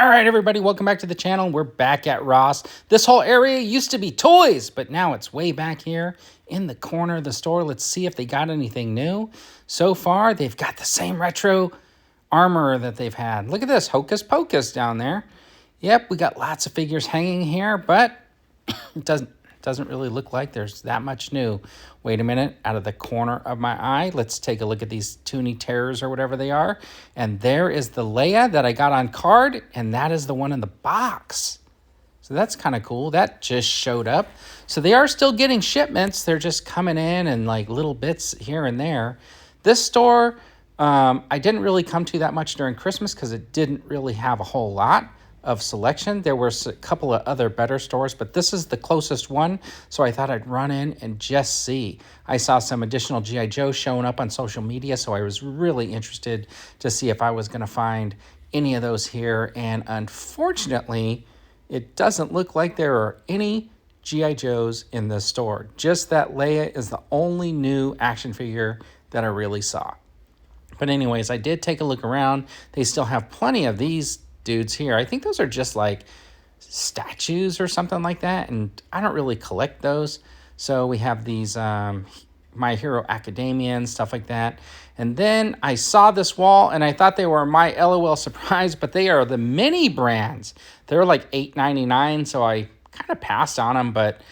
All right, everybody, welcome back to the channel. We're back at Ross. This whole area used to be toys, but now it's way back here in the corner of the store. Let's see if they got anything new. So far, they've got the same retro armor that they've had. Look at this, Hocus Pocus down there. Yep, we got lots of figures hanging here, but it doesn't really look like there's that much new. Wait a minute, out of the corner of my eye, let's take a look at these Toonie Terrors or whatever they are. And there is the Leia that I got on card, and that is the one in the box. So that's kind of cool. That just showed up. So they are still getting shipments. They're just coming in like little bits here and there. This store, I didn't really come to that much during Christmas because it didn't really have a whole lot of selection. There was a couple of other better stores, but this is the closest one, so I thought I'd run in and just see. I saw some additional G.I. Joe showing up on social media, so I was really interested to see if I was going to find any of those here, and unfortunately, it doesn't look like there are any G.I. Joes in this store. Just that Leia is the only new action figure that I really saw. But anyways, I did take a look around. They still have plenty of these dudes here. I think those are just like statues or something like that, and I don't really collect those. So we have these My Hero Academia and stuff like that. And then I saw this wall and I thought they were my LOL surprise, but they are the mini brands. They're like $8.99, so I kind of passed on them, but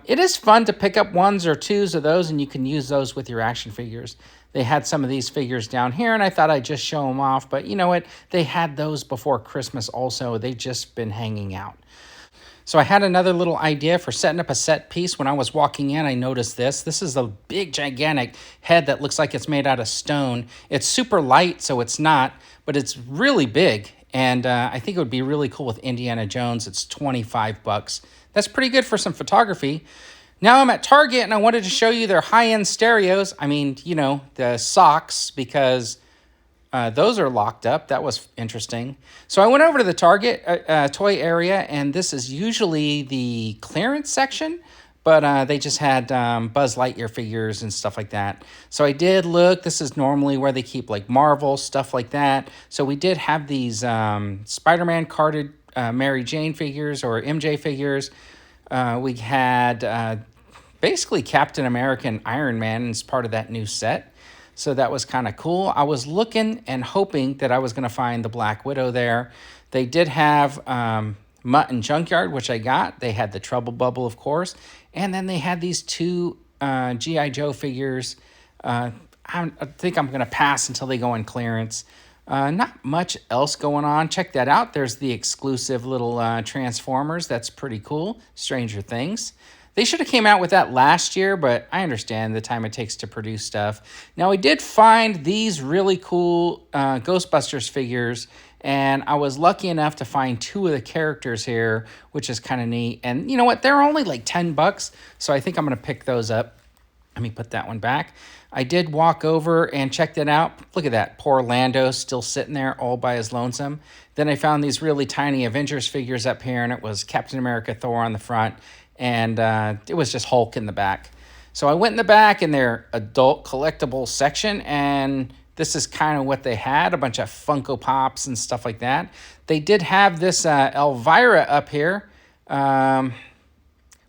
it is fun to pick up ones or twos of those, and you can use those with your action figures. They had some of these figures down here, and I thought I'd just show them off. But you know what? They had those before Christmas also. They've just been hanging out. So I had another little idea for setting up a set piece. When I was walking in, I noticed this. This is a big, gigantic head that looks like it's made out of stone. It's super light, so it's not, but it's really big. And I think it would be really cool with Indiana Jones. It's 25 bucks. That's pretty good for some photography. Now I'm at Target, and I wanted to show you their high-end stereos. I mean, you know, the socks, because those are locked up. That was interesting. So I went over to the Target toy area, and this is usually the clearance section, but they just had Buzz Lightyear figures and stuff like that. So I did look. This is normally where they keep like Marvel, stuff like that. So we did have these Spider-Man carded Mary Jane figures or MJ figures. We had basically Captain America and Iron Man as part of that new set. So that was kind of cool. I was looking and hoping that I was going to find the Black Widow there. They did have Mutt and Junkyard, which I got. They had the Trouble Bubble, of course. And then they had these two G.I. Joe figures. I think I'm going to pass until they go on clearance. Not much else going on. Check that out. There's the exclusive little Transformers. That's pretty cool. Stranger Things. They should have came out with that last year, but I understand the time it takes to produce stuff. Now, I did find these really cool Ghostbusters figures, and I was lucky enough to find two of the characters here, which is kind of neat. And you know what? They're only like 10 bucks, so I think I'm going to pick those up. Let me put that one back. I did walk over and check that out. Look at that. Poor Lando still sitting there all by his lonesome. Then I found these really tiny Avengers figures up here, and it was Captain America, Thor on the front, and it was just Hulk in the back. So I went in the back in their adult collectible section, and this is kind of what they had, a bunch of Funko Pops and stuff like that. They did have this Elvira up here.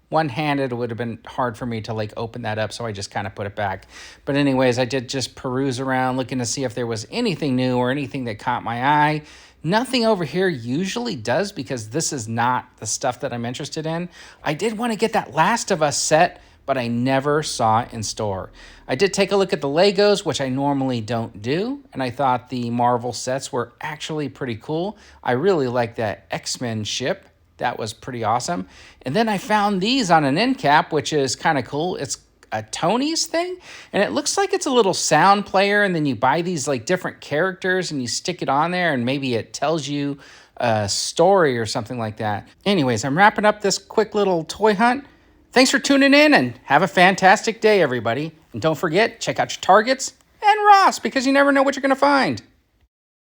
One-handed, it would have been hard for me to like open that up, so I just kind of put it back. But anyways, I did just peruse around looking to see if there was anything new or anything that caught my eye. Nothing over here usually does, because this is not the stuff that I'm interested in. I did want to get that Last of Us set, but I never saw it in store. I did take a look at the Legos, which I normally don't do, and I thought the Marvel sets were actually pretty cool. I really like that X-Men ship. That was pretty awesome. And then I found these on an end cap, which is kind of cool. It's a Tony's thing, and it looks like it's a little sound player, and then you buy these like different characters and you stick it on there, and maybe it tells you a story or something like that. Anyways, I'm wrapping up this quick little toy hunt. Thanks for tuning in, and have a fantastic day, everybody. And don't forget, check out your Targets and Ross, because you never know what you're going to find.